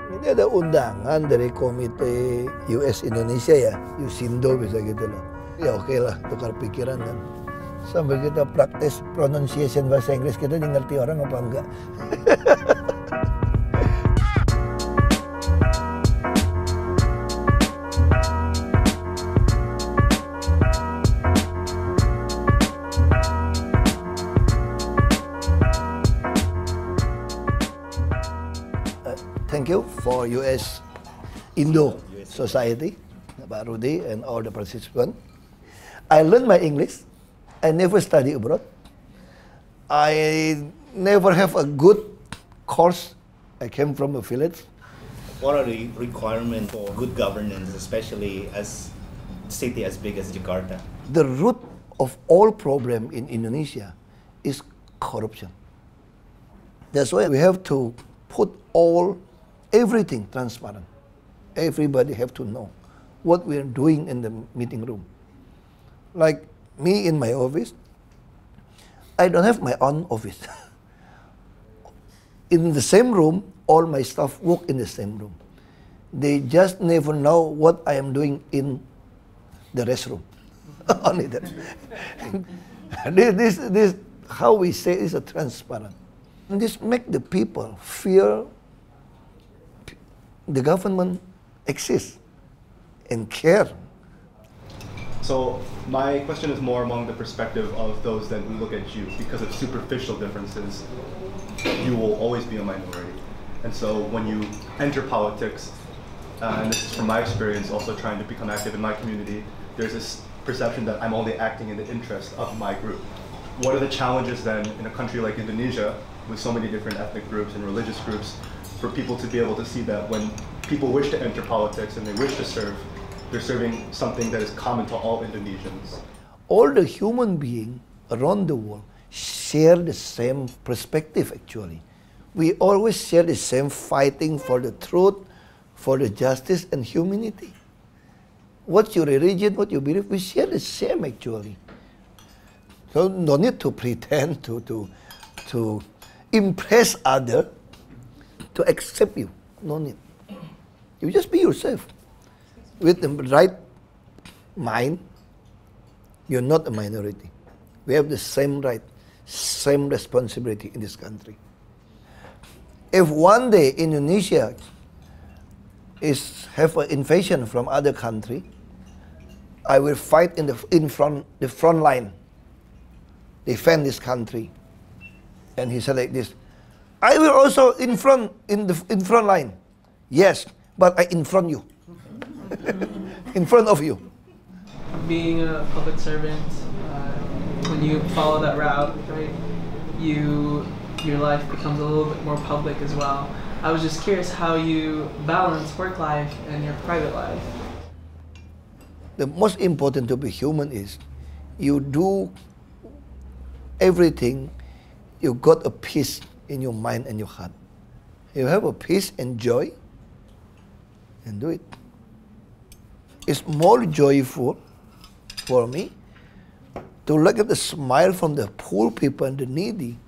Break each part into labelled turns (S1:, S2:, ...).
S1: Ini ada undangan dari komite US Indonesia ya, Yusindo bisa gitu loh. Ya oke lah, tukar pikiran kan. Sambil kita praktis pronunciation bahasa Inggris, kita ngerti orang apa enggak. Thank you for US Indo Society, Pak Rudy and all the participants. I learned my English. I never study abroad. I never have a good course. I came from a village.
S2: What are the requirements for good governance, especially as a city as big as Jakarta?
S1: The root of all problem in Indonesia is corruption. That's why we have to put everything transparent. Everybody have to know what we are doing in the meeting room. Like me in my office, I don't have my own office. In the same room, all my staff work in the same room. They just never know what I am doing in the restroom. Only that. This how we say is a transparent. And this make the people feel the government exists and care.
S3: So my question is more among the perspective of those that look at you. Because of superficial differences, you will always be a minority. And so when you enter politics, and this is from my experience also trying to become active in my community, there's this perception that I'm only acting in the interest of my group. What are the challenges then in a country like Indonesia with so many different ethnic groups and religious groups for people to be able to see that when people wish to enter politics and they wish to serve, they're serving something that is common to all Indonesians?
S1: All the human beings around the world share the same perspective actually. We always share the same fighting for the truth, for the justice and humanity. What's your religion, what you believe, we share the same actually. So no need to pretend to impress others to accept you. No need. You just be yourself. With the right mind, you're not a minority. We have the same right, same responsibility in this country. If one day Indonesia have an invasion from other country, I will fight in the front line, defend this country. And he said like this, I will also in front line. Yes, but I in front you. In front of you.
S4: Being a public servant, when you follow that route, right, your life becomes a little bit more public as well. I was just curious how you balance work life and your private life.
S1: The most important to be human is you do everything, you got a peace in your mind and your heart. You have a peace and joy, and do it. It's more joyful for me to look at the smile from the poor people and the needy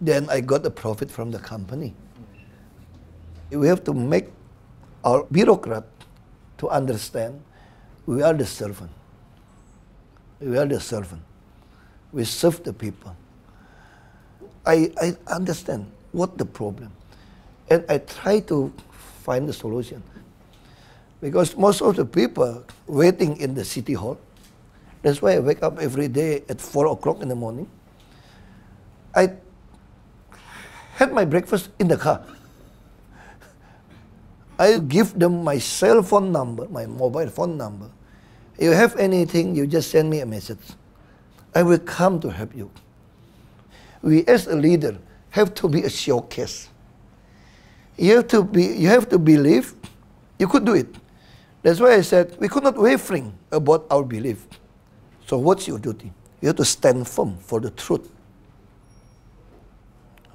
S1: than I got the profit from the company. We have to make our bureaucrat to understand we are the servant. We are the servant. We serve the people. I understand what the problem, and I try to find the solution. Because most of the people waiting in the city hall, that's why I wake up every day at 4 o'clock in the morning. I had my breakfast in the car. I give them my cell phone number, my mobile phone number. If you have anything, you just send me a message. I will come to help you. We as a leader have to be a showcase. You have to believe you could do it. That's why I said we could not wavering about our belief. So what's your duty? You have to stand firm for the truth.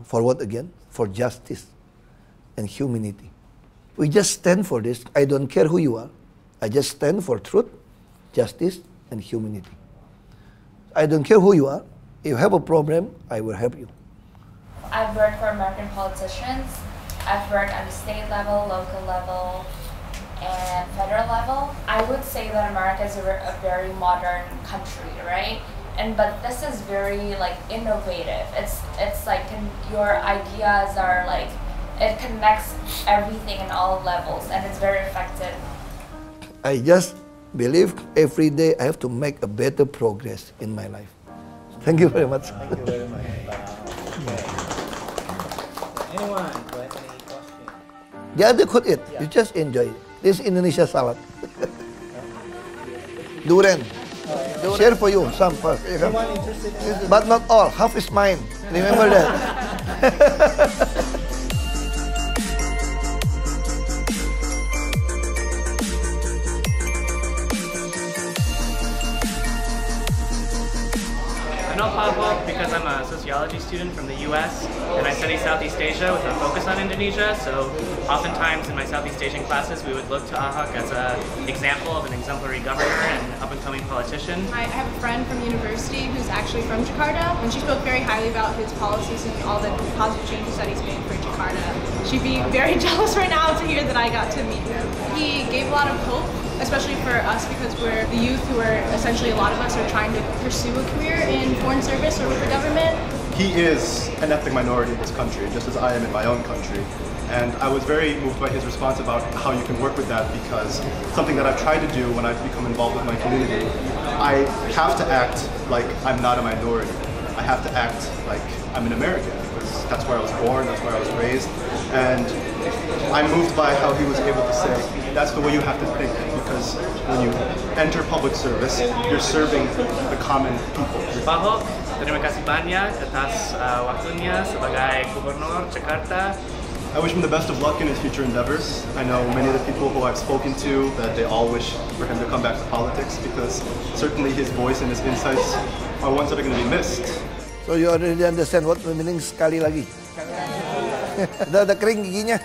S1: For what again? For justice and humanity. We just stand for this. I don't care who you are. I just stand for truth, justice, and humanity. I don't care who you are. If you have a problem, I will help you.
S5: I've worked for American politicians, I've worked at the state level, local level, and federal level. I would say that America is a very modern country, right? But this is very like innovative. It's like your ideas are like, it connects everything in all levels, and it's very effective.
S1: I just believe every day I have to make a better progress in my life. Thank you very much.
S2: Thank you very much. Okay. Anyone who has any questions?
S1: The other could eat. You just enjoy it. This is Indonesia salad. Durian. Share for you some first.
S2: Anyone interested in
S1: But not all. Half is mine. Remember that.
S6: I know Pahok because I'm a sociology student from the US and I study Southeast Asia with a focus on Indonesia, so oftentimes in my Southeast Asian classes we would look to Ahok as an example of an exemplary governor and up-and-coming politician.
S7: I have a friend from university who's actually from Jakarta, and she spoke very highly about his policies and all the positive changes that he's made for Jakarta. She'd be very jealous right now to hear that I got to meet him. He gave a lot of hope, especially for us because we're the youth who are essentially, a lot of us are trying to pursue a career in foreign service or with the government.
S3: He is an ethnic minority in this country, just as I am in my own country. And I was very moved by his response about how you can work with that, because something that I've tried to do when I've become involved with my community, I have to act like I'm not a minority. I have to act like I'm an American, because that's where I was born, that's where I was raised. And I'm moved by how he was able to say, that's the way you have to think, because when you enter public service, you're serving the common people.
S6: Pahok, terima kasih banyak atas waktunya sebagai Gubernur Jakarta.
S3: I wish him the best of luck in his future endeavors. I know many of the people who I've spoken to that they all wish for him to come back to politics, because certainly his voice and his insights are ones that are going to be missed.
S1: So you already understand what the meaning sekali lagi. Udah kering giginya.